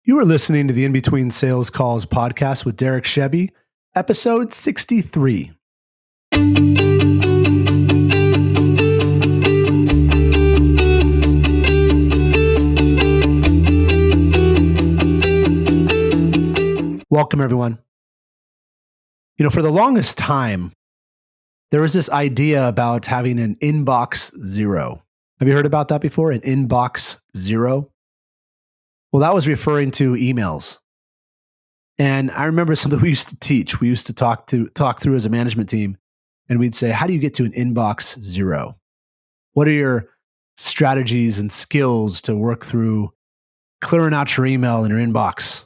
You are listening to the In Between Sales Calls podcast with Derek Shebby, episode 63. Welcome, everyone. For the longest time, there was this idea about having an inbox zero. Have you heard about that before? An inbox zero? Well, that was referring to emails. And I remember something we used to teach. We used to talk through as a management team, and we'd say, how do you get to an inbox zero? What are your strategies and skills to work through clearing out your email in your inbox?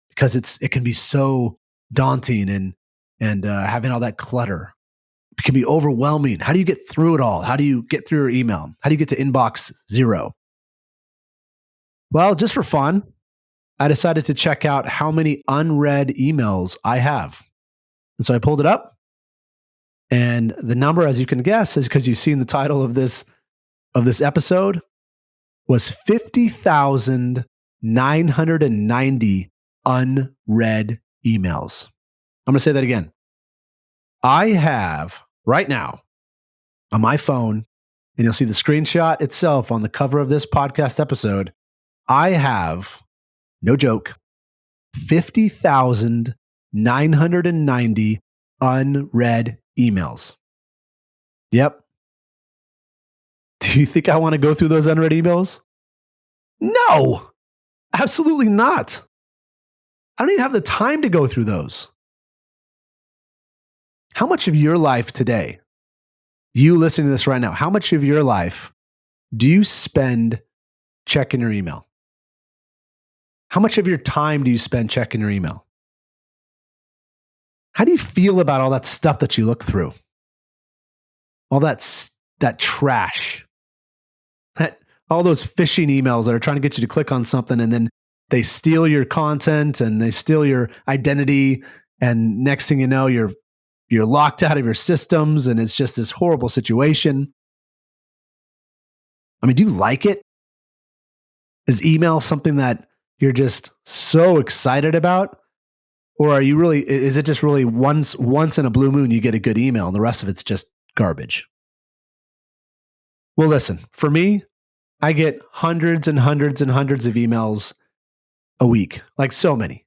Because it can be so daunting and having all that clutter. It can be overwhelming. How do you get through it all? How do you get through your email? How do you get to inbox zero? Well, just for fun, I decided to check out how many unread emails I have. And so I pulled it up. And the number, as you can guess, is because you've seen the title of this episode, was 50,990 unread emails. I'm going to say that again. I have right now on my phone, and you'll see the screenshot itself on the cover of this podcast episode, I have, no joke, 50,990 unread emails. Yep. Do you think I want to go through those unread emails? No, absolutely not. I don't even have the time to go through those. How much of your life today, you listening to this right now, how much of your life do you spend checking your email? How much of your time do you spend checking your email? How do you feel about all that stuff that you look through? All that trash, all those phishing emails that are trying to get you to click on something, and then they steal your content and they steal your identity, and next thing you know, you're locked out of your systems, and it's just this horrible situation. I mean, do you like it? Is email something that you're just so excited about? Or is it just really once in a blue moon you get a good email and the rest of it's just garbage? Well, listen, for me, I get hundreds and hundreds and hundreds of emails a week, like so many.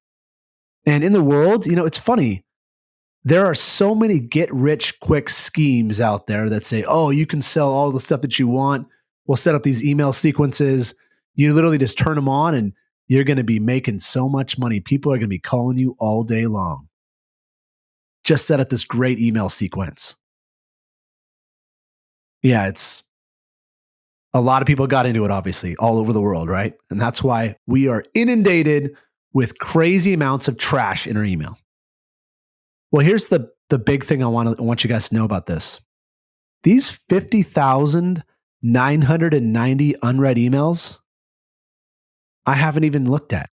And in the world, it's funny. There are so many get-rich-quick schemes out there that say, oh, you can sell all the stuff that you want. We'll set up these email sequences. You literally just turn them on and you're going to be making so much money. People are going to be calling you all day long. Just set up this great email sequence. Yeah, a lot of people got into it, obviously, all over the world, right? And that's why we are inundated with crazy amounts of trash in our email. Well, here's the big thing I want you guys to know about this. These 50,990 unread emails, I haven't even looked at.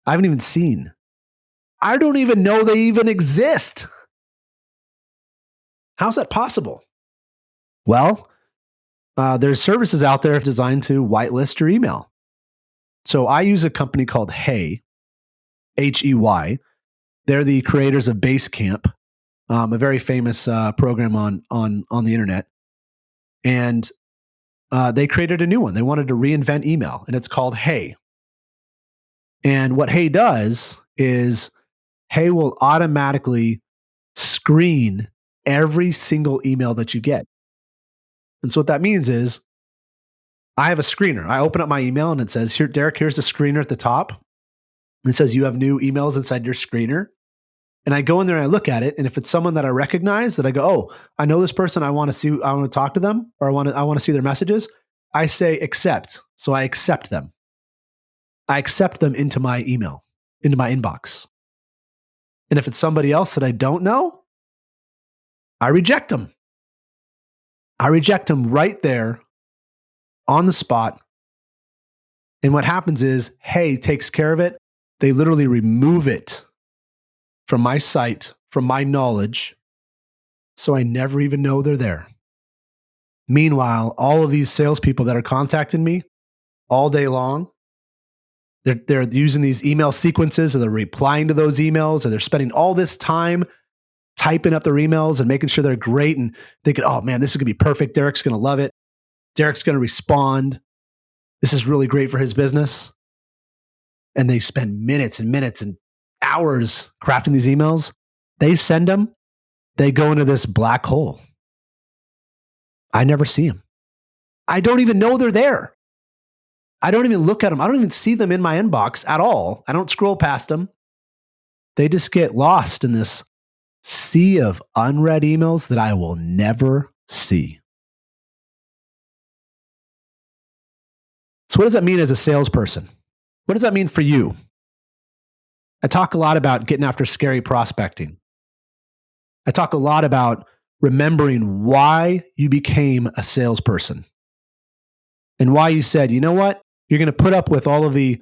I haven't even seen. I don't even know they even exist. How's that possible? Well, there's services out there designed to whitelist your email. So I use a company called Hey, Hey. They're the creators of Basecamp, a very famous program on the internet. And they created a new one. They wanted to reinvent email, and it's called Hey. And what Hey does is Hey will automatically screen every single email that you get. And so what that means is I have a screener. I open up my email and it says, here, Derek, here's the screener at the top. It says you have new emails inside your screener. And I go in there and I look at it. And if it's someone that I recognize, that I go, oh, I know this person, I want to talk to them, or I want to see their messages, I say accept. So I accept them. I accept them into my email, into my inbox. And if it's somebody else that I don't know, I reject them. I reject them right there on the spot. And what happens is, Hey takes care of it. They literally remove it from my site, from my knowledge, so I never even know they're there. Meanwhile, all of these salespeople that are contacting me all day long, They're using these email sequences, or they're replying to those emails, or they're spending all this time typing up their emails and making sure they're great and thinking, oh man, this is going to be perfect. Derek's going to love it. Derek's going to respond. This is really great for his business. And they spend minutes and minutes and hours crafting these emails. They send them. They go into this black hole. I never see them. I don't even know they're there. I don't even look at them. I don't even see them in my inbox at all. I don't scroll past them. They just get lost in this sea of unread emails that I will never see. So what does that mean as a salesperson? What does that mean for you? I talk a lot about getting after scary prospecting. I talk a lot about remembering why you became a salesperson and why you said, you know what? You're going to put up with all of the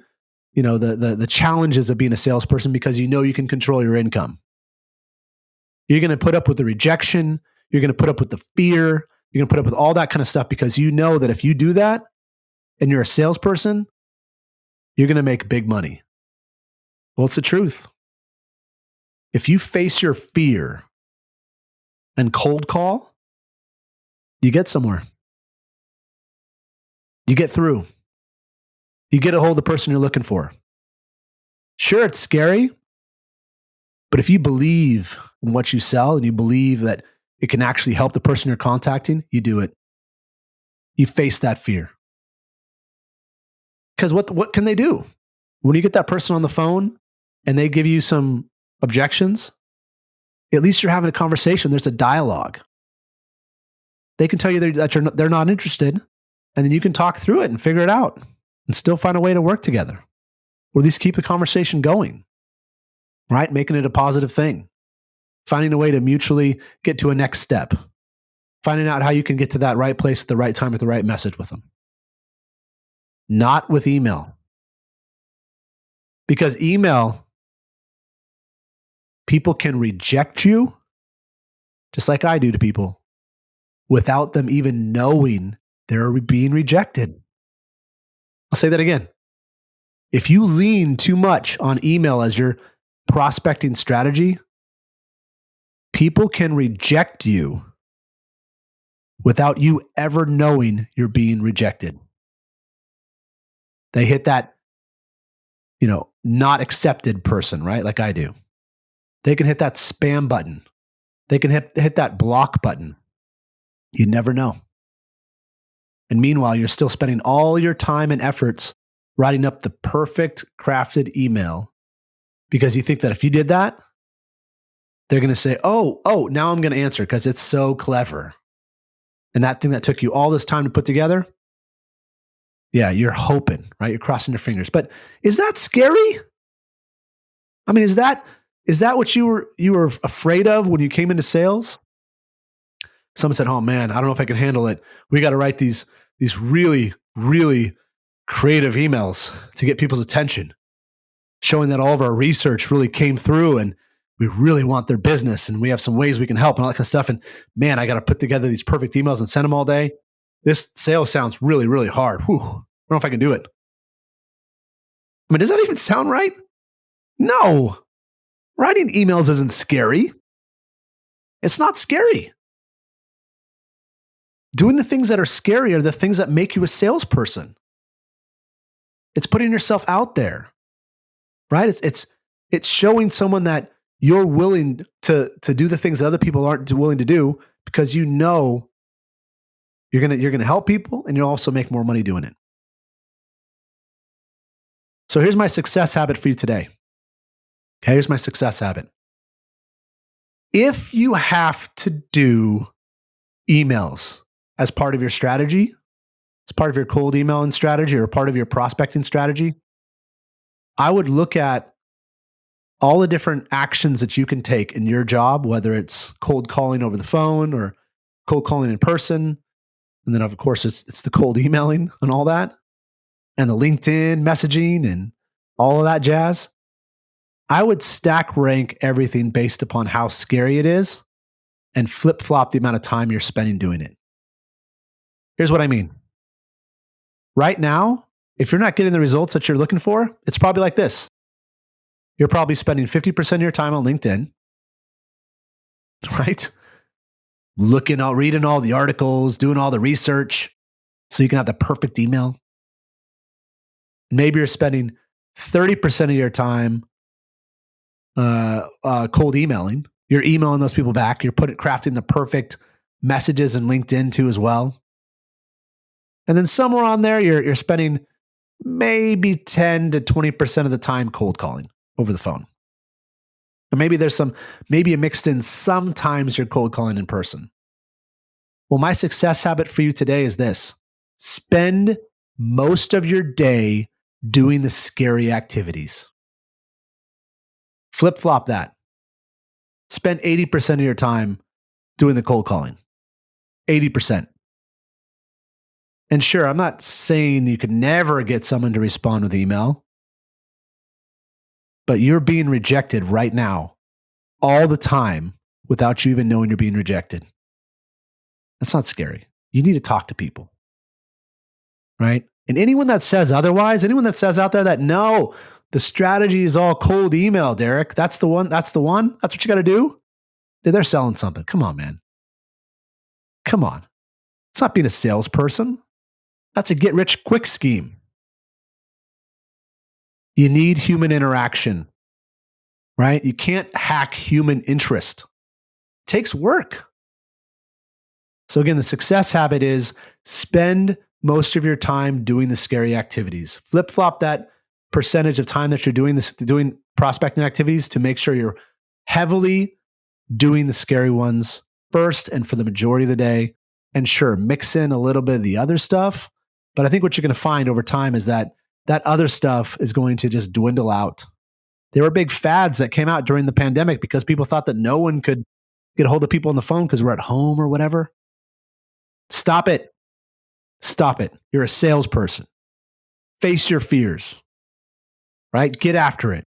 challenges of being a salesperson because you know you can control your income. You're going to put up with the rejection. You're going to put up with the fear. You're going to put up with all that kind of stuff because you know that if you do that and you're a salesperson, you're going to make big money. Well, it's the truth. If you face your fear and cold call, you get somewhere. You get through. You get a hold of the person you're looking for. Sure, it's scary, but if you believe in what you sell and you believe that it can actually help the person you're contacting, you do it. You face that fear. Because what can they do? When you get that person on the phone and they give you some objections, at least you're having a conversation. There's a dialogue. They can tell you that they're not interested, and then you can talk through it and figure it out and still find a way to work together. Or at least keep the conversation going, right? Making it a positive thing. Finding a way to mutually get to a next step. Finding out how you can get to that right place at the right time with the right message with them. Not with email. Because email, people can reject you, just like I do to people, without them even knowing they're being rejected. I'll say that again. If you lean too much on email as your prospecting strategy, people can reject you without you ever knowing you're being rejected. They hit that, not accepted person, right? Like I do. They can hit that spam button. They can hit that block button. You never know. And meanwhile, you're still spending all your time and efforts writing up the perfect crafted email because you think that if you did that, they're going to say, oh, now I'm going to answer because it's so clever. And that thing that took you all this time to put together, yeah, you're hoping, right? You're crossing your fingers. But is that scary? I mean, is that what you were afraid of when you came into sales? Someone said, oh man, I don't know if I can handle it. We got to write these really, really creative emails to get people's attention, showing that all of our research really came through and we really want their business and we have some ways we can help and all that kind of stuff. And man, I got to put together these perfect emails and send them all day. This sales sounds really, really hard. Whew, I don't know if I can do it. I mean, does that even sound right? No. Writing emails isn't scary. It's not scary. Doing the things that are scary are the things that make you a salesperson. It's putting yourself out there, right? It's showing someone that you're willing to do the things that other people aren't willing to do because you know you're gonna help people and you'll also make more money doing it. So here's my success habit for you today. Okay, here's my success habit. If you have to do emails as part of your strategy, as part of your cold emailing strategy or part of your prospecting strategy, I would look at all the different actions that you can take in your job, whether it's cold calling over the phone or cold calling in person. And then, of course, it's the cold emailing and all that, and the LinkedIn messaging and all of that jazz. I would stack rank everything based upon how scary it is and flip-flop the amount of time you're spending doing it. Here's what I mean. Right now, if you're not getting the results that you're looking for, it's probably like this. You're probably spending 50% of your time on LinkedIn, right? Reading all the articles, doing all the research so you can have the perfect email. Maybe you're spending 30% of your time cold emailing. You're emailing those people back. You're crafting the perfect messages in LinkedIn too as well. And then somewhere on there, you're spending maybe 10 to 20% of the time cold calling over the phone. Or maybe maybe you mixed in sometimes you're cold calling in person. Well, my success habit for you today is this. Spend most of your day doing the scary activities. Flip-flop that. Spend 80% of your time doing the cold calling. 80%. And sure, I'm not saying you could never get someone to respond with email, but you're being rejected right now all the time without you even knowing you're being rejected. That's not scary. You need to talk to people, right? And anyone that says otherwise, anyone that says out there that, no, the strategy is all cold email, Derek, that's the one, that's what you got to do. They're selling something. Come on, man. Come on. It's not being a salesperson. That's a get-rich-quick scheme. You need human interaction, right? You can't hack human interest. It takes work. So again, the success habit is spend most of your time doing the scary activities. Flip-flop that percentage of time that you're doing prospecting activities to make sure you're heavily doing the scary ones first and for the majority of the day. And sure, mix in a little bit of the other stuff. But I think what you're going to find over time is that other stuff is going to just dwindle out. There were big fads that came out during the pandemic because people thought that no one could get a hold of people on the phone because we're at home or whatever. Stop it. Stop it. You're a salesperson. Face your fears, right? Get after it.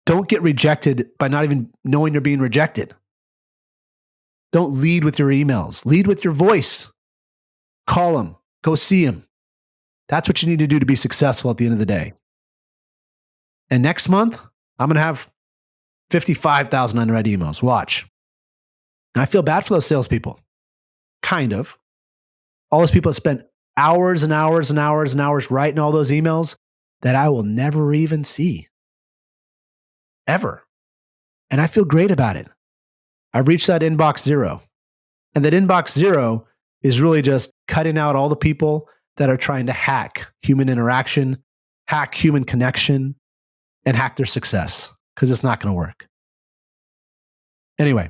Don't get rejected by not even knowing you're being rejected. Don't lead with your emails. Lead with your voice. Call them. Go see them. That's what you need to do to be successful at the end of the day. And next month, I'm going to have 55,000 unread emails. Watch. And I feel bad for those salespeople. Kind of. All those people that spent hours and hours and hours and hours writing all those emails that I will never even see. Ever. And I feel great about it. I've reached that inbox zero. And that inbox zero is really just cutting out all the people that are trying to hack human interaction, hack human connection, and hack their success, because it's not going to work. Anyway,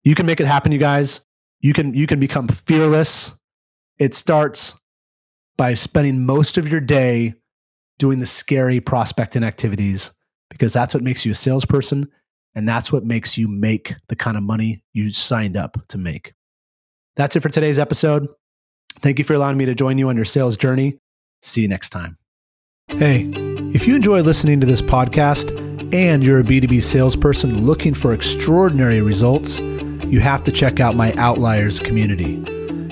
you can make it happen, you guys. You can become fearless. It starts by spending most of your day doing the scary prospecting activities, because that's what makes you a salesperson, and that's what makes you make the kind of money you signed up to make. That's it for today's episode. Thank you for allowing me to join you on your sales journey. See you next time. Hey, if you enjoy listening to this podcast and you're a B2B salesperson looking for extraordinary results, you have to check out my Outliers community.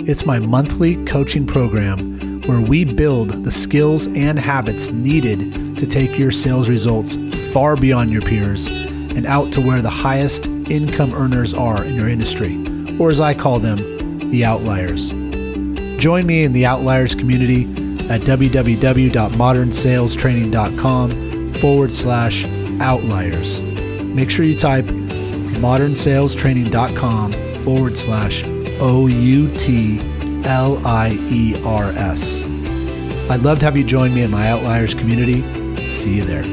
It's my monthly coaching program where we build the skills and habits needed to take your sales results far beyond your peers and out to where the highest income earners are in your industry, or as I call them, the Outliers. Join me in the Outliers community at www.modernSalesTraining.com/outliers. Make sure you type modernsalesTraining.com/OUTLIERS. I'd love to have you join me in my Outliers community. See you there.